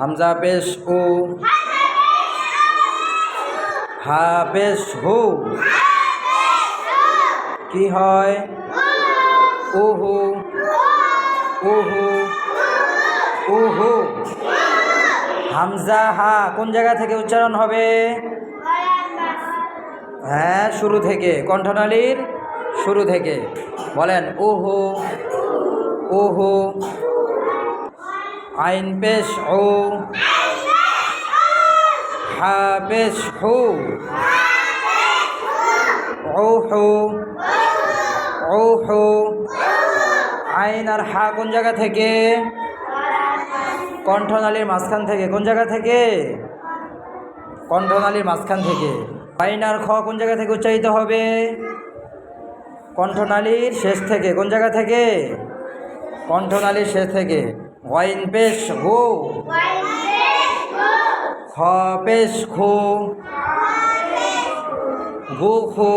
হামজা পেশ উ, হা পেশ হু, কি হয়? উহু, উহু, উহু। হামজা হা কোন জায়গা থেকে উচ্চারণ হবে? হ্যাঁ, শুরু থেকে, কণ্ঠনালীর শুরু থেকে। বলেন উহু, উহু। আইন পেশ উ, হা পেশ হু, উহু, উহু। আইন আর হা কোন জায়গা থেকে? কণ্ঠনালীর মাঝখান থেকে। কোন জায়গা থেকে? কণ্ঠনালীর মাঝখান থেকে। আইন আর খ কোন জায়গা থেকে উচ্চারিত হবে? কণ্ঠনালীর শেষ থেকে। কোন জায়গা থেকে? কণ্ঠনালীর শেষ থেকে। ওয়াইন পেশ গো, খ পেশ খু, গু খু,